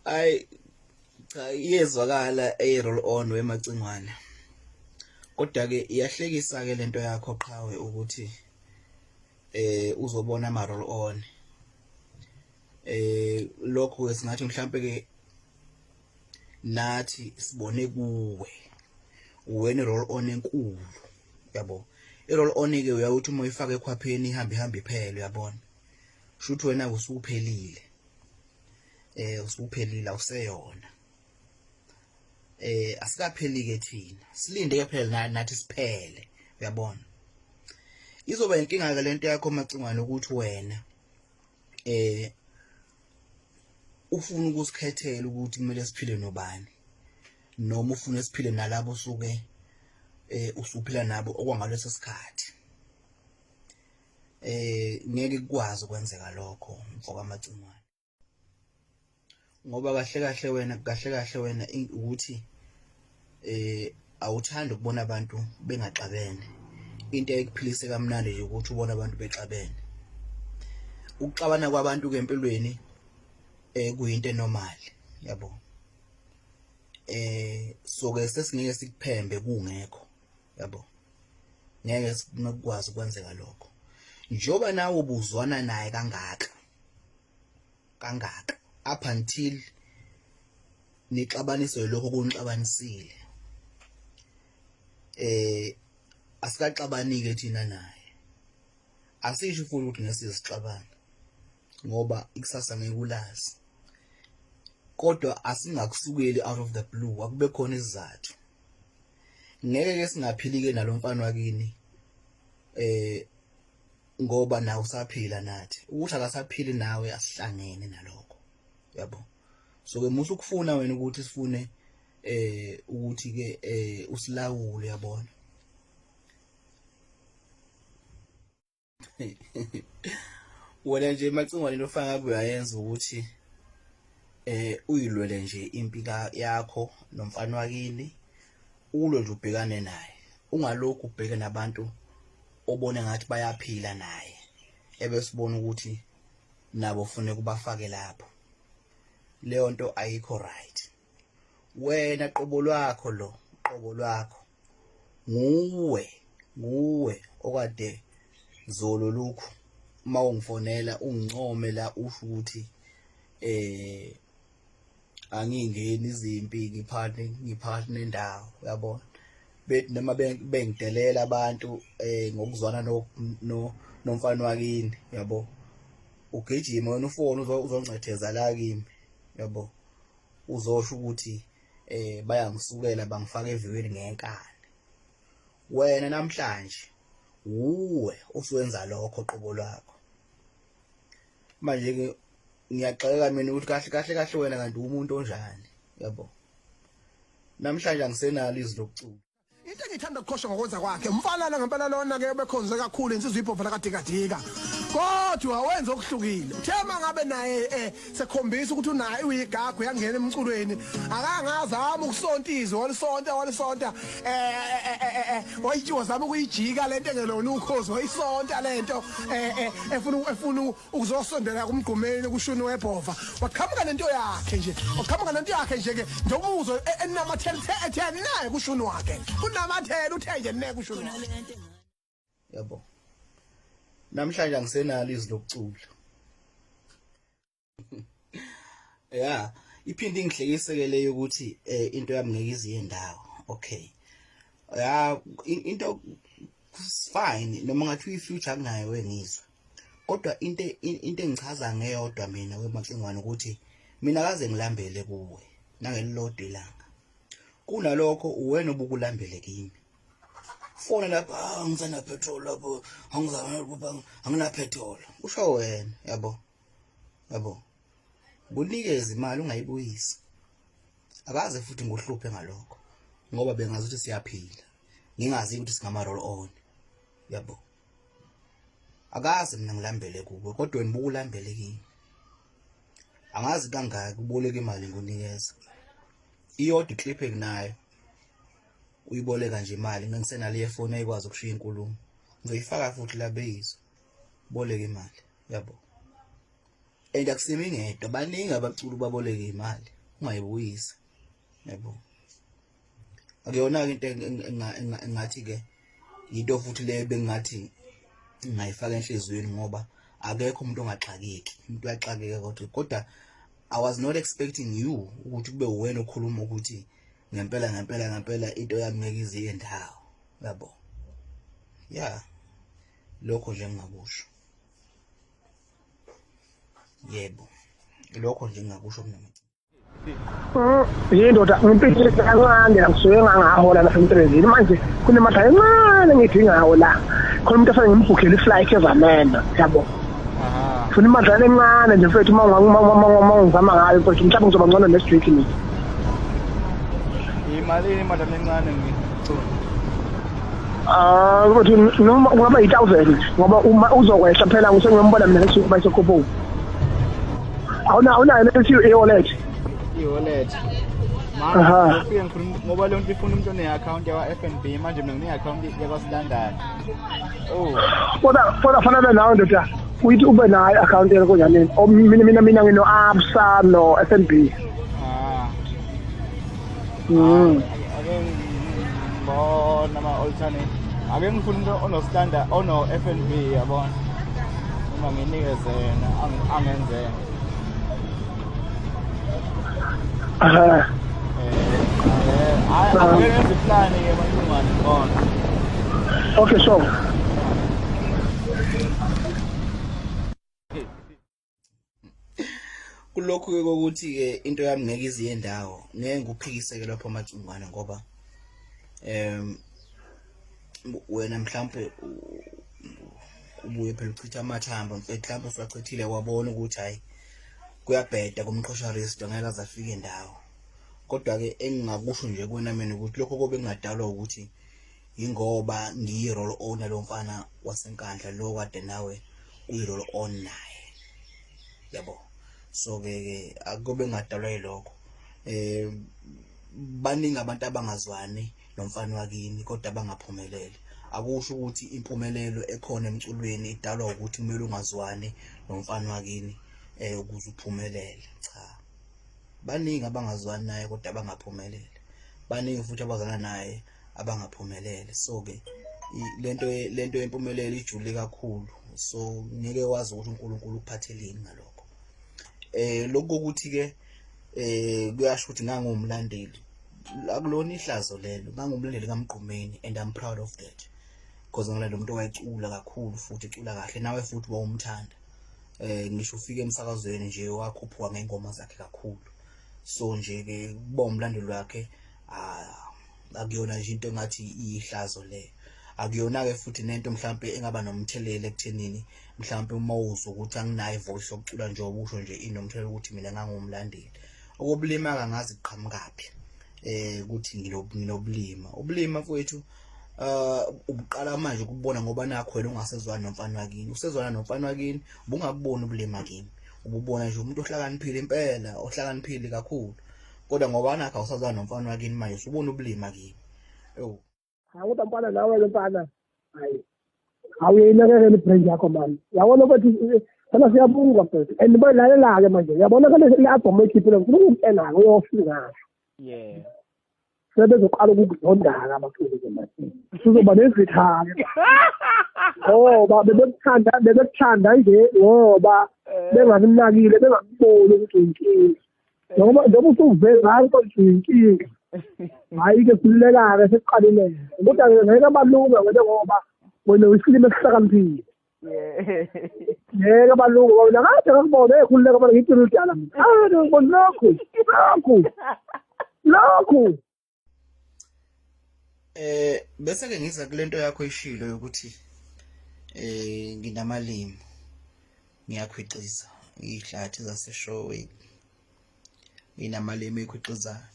Ay cha iyezwakala roll on wemacingwane. Kodwa ke iyahlekisa ke lento yakho qhawe ukuthi uzobona ama roll on. Lokho ke singathi mhlambe ke nathi sibone kuwe. Uwena roll on enkulu. Yabo. I-roll on ke uyakuthi uma uyifaka ekhwapheni ihamba iphele uyabona. Shuthi wena usuphelile. Usuphelile awuseyona. Asikapheli ke thina. Silinde ke phela nathi siphele. Uyabona. Izoba inkinga ke lento yakho macingwane ukuthi wena ufuna ukusikhethela ukuthi kumele siphile nobani. Noma ufuna siphile nalabo suke usuphila nabo okwangaleso sikhathi. Ngeke kukwazi ukwenzeka lokho mfoka amacingwane. Ngoba kahle wena ukuthi awuthandi ukubona abantu bengaxabene. Into ekuphilise kamnandi nje ukuthi ubone abantu bexabene. Ukuxabana kwabantu ke empilweni kuyinto normal, yabo. So ke sesingeke sikuphembe kungekho, yabo. Ngeke sikwazi ukwenzeka lokho. Njoba nawe ubuzwana naye kangaka up until nixabaniswe lokho kunixabanisile. Asikaxabanike thina naye. Asisho futhi ukuthi ngesizixabana ngoba ikusasa ngekulazi. Kodwa asingakusukeli out of the blue, akube khona isizathu. Ngeke ke singaphili ke nalomfana wakini ngoba nawe usaphila nathi. Ukuthi akasaphili nawe asihlangene nalokho. Yabo. So ke musu ukufuna wena ukuthi sifune ukuthi ke usilawule yabona. Wena nje macingwane lofaka kuyayenza ukuthi uyilwele nje impilo yakho nomfana wakini ulo nje ubhekane naye. Ungalokhu ubheke nabantu obone ngathi bayaphila naye. Ebesibona ukuthi nabo ufune kubafake lapho. Leyo nto ayikho right. Wena qobo lwakho nguwe okade zolo lokhu uma ungifonela ungincome la usho ukuthi angingeni izimpi ngiphathi nendawo uyabona. Bethi noma bengidelela abantu ngokuzwana nomfana wakini yabo. Ugijima wena ufone uzoncetheza la kimi yabo. Uzosho ukuthi bayangisukela bangifaka evikweni ngenkani. Wena namhlanje uwe usuwenza lokho qobo lwakho. Manje ke ngiyaxeka mina ukuthi kahle wena kanti umuntu onjani yabo. Namhlanje angisenalo izwi lokucula. Into engithanda ukukhosha ngokwenza kwakhe umfana ngempela lona ke bekhonze kakhulu insizwe iphopha lakadikadika. Kodwa wenza okuhlukile. Uthema ngabe naye sekhombisa ukuthi unaye uyigagu yangena emculweni. Akangazama ukusontiza walisonta wayithiwa zama ukuyijika lento engelona uKhozi wayisonta lento efuna ukuzosondela kumgqumeni kushuni webhova. Waqhamuka nento yakhe nje ke ndomuzo enamathele naye kushuni wakhe. Unamathele uthe nje neke kushuni. Yabo. Namhlanje angisenalo izwi lokucula. Yeah, iphinde ingihlekise leyo ukuthi into yami ngeke iziye ndawo. Okay. Yeah, into fine noma ngathi uyifuture akunayo wengizwe. Kodwa into engichaza ngeyodwa mina wemacingwane ukuthi mina akaze ngilambele kuwe nangelilodwa ilanga. Kunalokho uwena obukulambele kimi. Fona lapha ngizana petrol lapho angina petrol. Usho wena yabo. Kunikeza imali ungayibuyisi. Akaze futhi ngohluphe ngalokho ngoba bengazi ukuthi siyaphila. Ngingazi ukuthi singama roll on. Yabo. Akaze mina ngilambele kuwe kodwa wena bukulambele kimi. Angazi kangaka uboleka imali ngonikeza. Iyodwa iclip enginayo. Uyiboleka nje imali ngisenale ifoni ayikwazi ukushiya inkulumo. Ngizoyifaka futhi la beyizwe. Boleka imali, yabo. and akusimi ngedwa baningi abaculi baboleka imali ungayibuyisa yabo akuyona into engathi ke into futhi le bengathi ngayifaka enhlizweni ngoba akekho umuntu ongaxakeki umuntu uyaxakeka kodwa I was not expecting you ukuthi kube wena okhuluma ukuthi ngempela into yami ngeke iziye ndawo yabo yeah lokho nje ngingakusho yebo lokho nje ngingakusho mina yindoda ngimpilo kancane ngisuke ngangahola la emsebenzini manje kunemali encane ngidingayo la khona umuntu afanye ngimbukhele iflight ezamena yabo funa imali encane nje mfethu uma ngizama ngayo mfethu mhlawumbe ngizoba ngcono next week ni imali encane ngicela ukuthi noma kungaba 8,000 ngoba uma uzokwehla phela ngisengiyombona mina next week bayisekhopho awunayo lethi e-wallet mama ufike ngikhuluma ngoba le nto ifuna umuntu one-account yakwa-FNB manje mina ngine-account yakwa-Standard kodwa fanele nawe ndoda uyithi ube nayo i-account yakonjanini mina ngino-absa no-FNB ake ngibona ama-alternate ake ngifuna umuntu ono-Standard ono-FNB yabona uma nginikeze yena angenzeka akenze iplani-ke malungane ngibona okay so kulokhu ke ukuthi ke into yami ngeke iziye ndawo ngeke nguphikiseke lapho amacungwana ngoba wena mhlambe ubuye phela uchitha amathamba mhlawumbe usachithile wabona ukuthi hayi kuyabheda kumqosharist ngeke azafike ndawo kodwa ke engingakusho nje kuwena mina ukuthi lokho kobe kungadalwa ukuthi ingoba ngiyi role owner lo mfana wasenkandla lo kade nawe uyi role owner naye yabo so ke akube ngadalwa yilokho baningi abantu abangazwani nomfana wakini kodwa bangaphumeleli akusho ukuthi impumelelo ekhona emculweni idalwa ukuthi kumele ungazwani nomfana wakini ukuze uphumelele cha baningi abangazwani naye kodwa abangaphumeleli baningi futhi abazana naye abangaphumeleli so ke lento yempumelelo ijule kakhulu so ngeke wazi ukuthi uNkulunkulu uphatheleni ngalokho lokho ukuthi ke kuyasho ukuthi ngangumlandeli akulona ihlazo lelo ngangumlandeli kaMgqumeni and I'm proud of that because ngilanda umuntu owayecula kakhulu futhi ecula kahle nawe futhi wawumthanda ngisho ufike emsakazweni nje wakhuphuka ngengoma zakhe kakhulu so nje ke kuba umlandeli wakhe akuyona nje into ngathi ihlazo le akuyona ke futhi nento mhlambe engaba nomthelelo ekuthenini mhlambe uma uzwa ukuthi anginayo voice yokucula nje obusho nje inomthelelo ukuthi mina ngangumlandeli okubulima kangazi iqhamukaphi ukuthi nginobulima ubulima mfowethu ubuqala manje ukubona ngoba nakho wena ungasezwana nomfana wakini usezwana nomfana wakini ubungaboni ubulima kimi ububona nje umuntu ohlakaniphile impela ohlakaniphile kakhulu kodwa ngoba nakho awusazwana nomfana wakini manje usubona ubulima kimi awuthi mfana nawe mfana hayi awuyinakekela ibrand yakho manje yabona ukuthi sana siyabunga mfethu and bayalalela ke manje yabona kale album ekhiphile ngifuna ukutshela uyofika yeah sebezoqala ukuzondana abaculi ke manje sizoba nezithaka ngoba bebekuthanda nje ngoba bengakunakile bengakuboni ukuthi uyinkinga noma usuveza ukuthi uyinkinga hayi ke silulekake sesiqalile kodwa ngeke abalunga ngoba wena uyisilime esihlakaniphile ngeke abalunga wena kade ngakubona ekhululeka abantu ngithi udala mina lokhu bese ke ngiza kulento yakho ishilo yokuthi nginamalimi ngiyakhwiqiza ihlathi zaseshowini nginamalimi ekhwiqizayo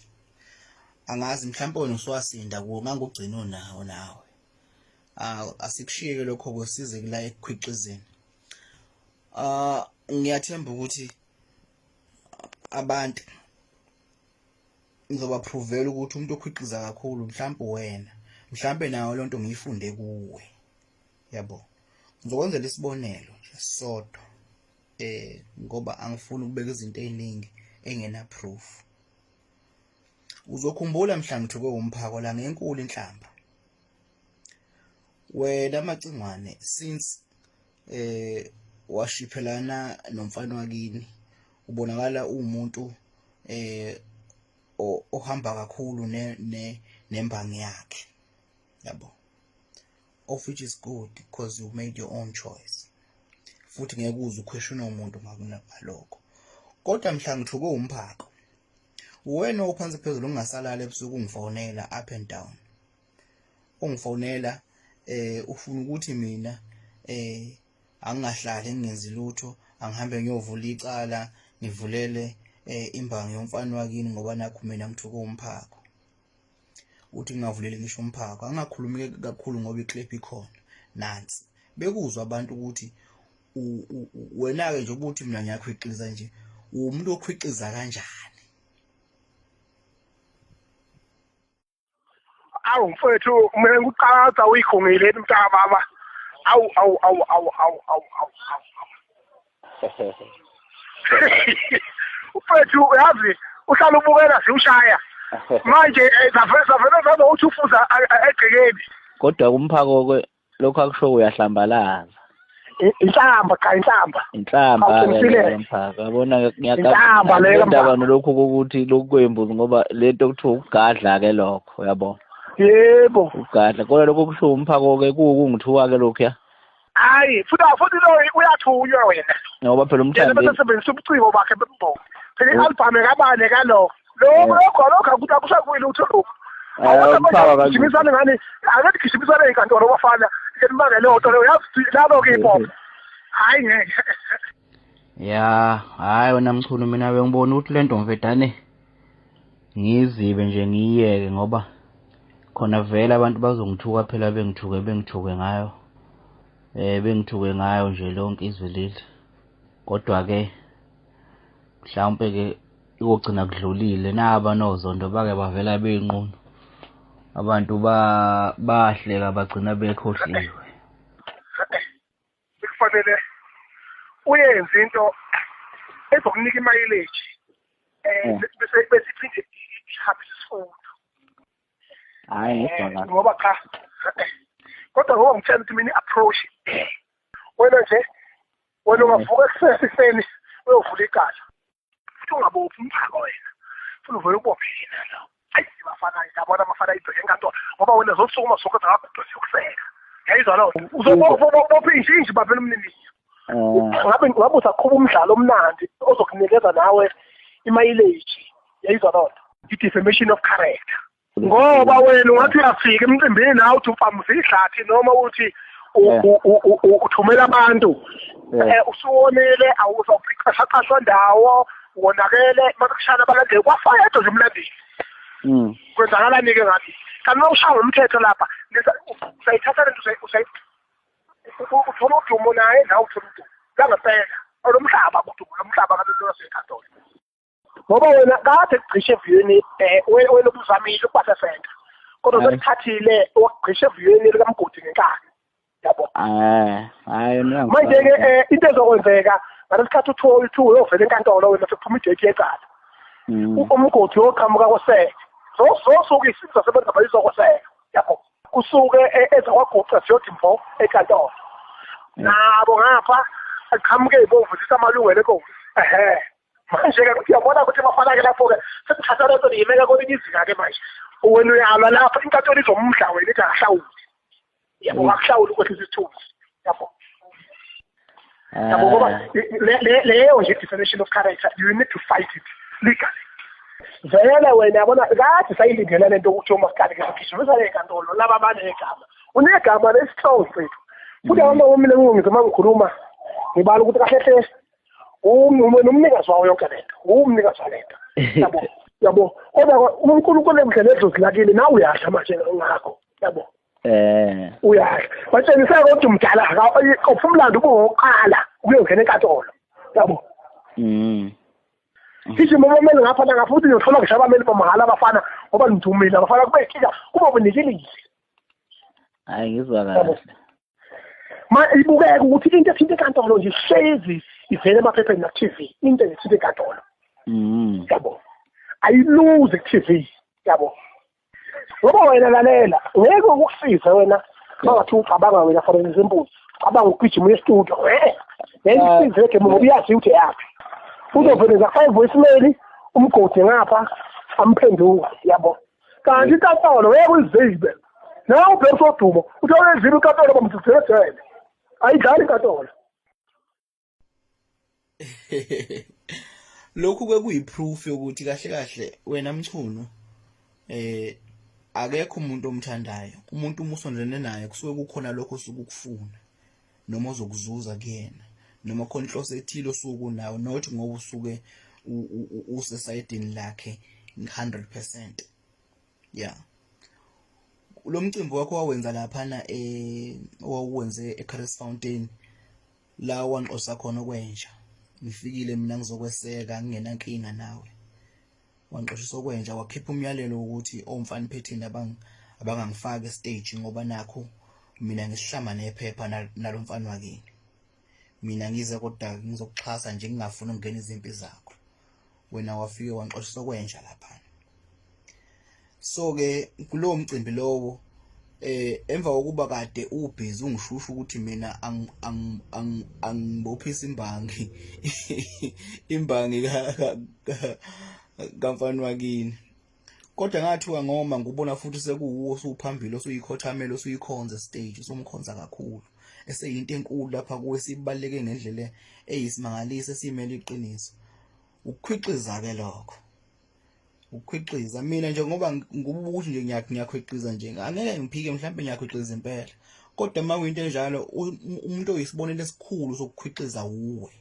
angazi mhlawumbe wena uswasinda kuwo ngangugcino nawe asikushiyeke lokho kwesize kula ekukhwiqizeni ngiyathemba ukuthi abantu ngizoba provela ukuthi umuntu okhwiqiza kakhulu mhlawumbe wena mhlawumbe nawe lonto ngiyifunde kuwe yabo ngizokwenzela isibonelo nje sodwa ngoba angifuni ukubeka izinto eziningi engena proof. Uzokhumbula mhla ngithuke umphako la ngenkulu inhlamba. Wena macingwane since washiphelana nomfana wakini ubonakala umuntu ohamba kakhulu nembangi yakhe, yabo, of which is good because you made your own choice, futhi ngeke uze uquestione umuntu ngalokho. Kodwa mhla ngithuke umphako, wena uphansi phezulu ungasalala ebusuku ungifonela up and down, ungifonela ufuna ukuthi mina angingahlali ngingenzi lutho, angihambe ngiyovula icala ngivulele imbangi yomfana wakini ngoba nakho mina ngithuke umphako. Uthi ngingavuleli ngisho umphako, angakhulumi kakhulu ngoba iclip ikhona nansi. Bekuzwa abantu ukuthi wena ke nje ubuthi mina ngiyakhwiqiza nje, umuntu okhwiqiza kanjani? Awu mfethu mina ngikuqaza uyikhongile mntaka baba. Awu. Mfethu uyazi uhlala ubukela siushaya. Manje zavela uthi ufuza egcekeni. Kodwa kumphako lokho akusho uyahlambalaza. Inhlamba ke umphako. Yabona ngiyaqamba lokho ukuthi lokhu kwembuzi ngoba lento kuthiwa ukugadla ke lokho, yabo. Yebo. Ugadla kodwa lokho kusho umphako ke kungithuka ke lokho ya. Hayi, futhi lo uyathunywa wena. Ngoba phela umthandi bese sebenzisa ubuciko bakhe bembobo. Phela i-album ekabane kalokho. Lokho akuthi akusakuyile utho lokho. Awuthaba kajimisana ngani? Akathi gijimisana enkantolo bafana. Ngibanga le nto uyazi labo ke pop. Hayi ngeke. Ya, hayi wena mchunu mina bengibona ukuthi lento mvedane ngizibe nje ngiyeke ngoba khona vele abantu bazongithuka phela bengithuke ngayo. Bengithuke ngayo nje lonke izwe leli. Kodwa ke mhlawumbe ke ikugcina kudlulile naba nozondo bake bavela beyinqunu. Abantu bahleka bagcina bekhohliwe. Kufanele uyenze into ezokunika imileage bese iphinde ihambise isifundo. Hayi ngizwa ngoba cha kodwa ngoba ngitshela ukuthi mina approach wena nje ungavuka ekuseni uyovula igala futhi ungabophi umphako wena futhi uvele ubophe yena lo. Hayi bafana ngiyabona abafana ibheke enkantolo ngoba wena zosukuma sokwenza ngakho siyokuseka. Yayizwa lo uzobopha injinji baphela umnini. Ngabe usaqhuba umdlalo omnandi ozokunikeza nawe imileage. Yayizwa lo i-defamation of character. Ngoba wena ungathi uyafika emcimbini nawe uthi upamisa idlathi noma uthi uthumela abantu usuwonele awuzawuqashaqashwa ndawo wonakele makushana abalandeli kwafayedwa nje umlandeli. Kwenzakalani ke ngathi kanti mawushaya umthetho lapha usayithatha lento uthola udumo naye nawe uthola udumo langempela olomhlaba umhlaba kanti usenkantolo. Ngoba wena kade kugcishe eviyweni wena ubuzamile ukubasa center kodwa sekuthathile wakugcishe eviyweni likamgodi ngenkani, yabo. Hayi manje ke into ezokwenzeka ngalesikhathi uthi uyovela enkantolo wena sekuphuma idate yecala umgodi yoqhamuka kweseke zosuke isiza sebenza bayizokweseka, yabo. Kusuke ezakwaguqa siyothi mvo enkantolo nabo ngapha aqhamuke ibovuzisa amalungelo enkosi. Manje ke uyabona ukuthi bafana ke lapho ke sekuthatha lento niyimeka kwelinye izinga ke manje wena uyalwa lapha inkantolo izomudla wena ithi akahlawuli, yabo. Akahlawuli ukwehlisa isithunzi, yabo. Yabo ngoba leyo nje defamation of character you need to fight it legally. Vele wena yabona kade sayilindele lento ukuthi uMaskali ke sigijimisa enkantolo laba abanegama unegama lesihloko sethu futhi abantu mina ngizama ngikhuluma ngibala ukuthi kahle hle umnikazi wawo yonke lento umnikazi walento, yabo. Kodwa uNkulunkulu emhlele edlozilakile nawe uyahla manje ngakho, yabo. Uyahla batshengisa ukuthi umdala akaphi umlando kungoqala ukuyongena enkantolo, yabo. Sithi momemele ngapha futhi ngiyothola ngisho abameli bamahala abafana ngoba ngidumile abafana kube ikhika kuba bunikilile. Hayi ngizwa kahle. Ibukeka ukuthi into ethinta enkantolo nje hlezi ivele emaphepheni na-TV into esithi enkantolo Mm. yabo ayiluze ku-TV yabo ngoba wena lalela ngeke ukukusize wena bangathi ucabanga wena for example cabanga ugijima estudio ngeke ke ngoba uyazi ukuthi yaphi uzoveneza 5 voicemail umgodi ngapha amphenduka yabo kanti inkantolo ngeke uyizibe nawe ubheka sodumo uthole izibe inkantolo bamthethele ayidlali inkantolo. Lokhu ke kuyiproof yokuthi kahle kahle wena Mchunu akekho umuntu omthandayo. Umuntu umusondene naye kusuke kukhona lokho osukufuna noma ozokuzuza kuyena noma khona inhloso ethile osuku nawo not ngoba usuke usesayidini lakhe 100%. Yeah. Lo mcimbi wakho wawenza lapha na owuwenze eCaris Fountain la wanxosa khona kwenja. Ngifikile mina ngizokweseka ngingenankinga nawe. Wanxoshisa kwenja wakhipha umyalelo ukuthi omfana phethini abangangifaka stage ngoba nakho mina ngisihlama nephepha nalomfana wakini. Mina ngize kodwa ngizokuxhasa nje ngingafuni ukungena izimpi zakho. Wena wafike wanxoshisa kwenja lapha. So ke kulowo mcimbi lowo emva kokuba kade ubhizi ungishusha ukuthi mina angibophisa imbangi imbangi kamfana wakini kodwa ngathiwa ngoma ngubona futhi sekuwo usuphambili usuyikhothamela usuyikhonza stage usumkhonza kakhulu eseyinto enkulu lapha kuwe sibaleke ngendlela eyisimangaliso esimele iqiniso ukukhwiqiza ke lokho ukukhwiqiza mina nje ngoba ngubuthi nje ngiyakhwiqiza nje angeke ngiphike mhlawumbe ngiyakhwiqiza impela kodwa uma kuyinto enjalo umuntu oyisibonelo esikhulu sokukhwiqiza uwe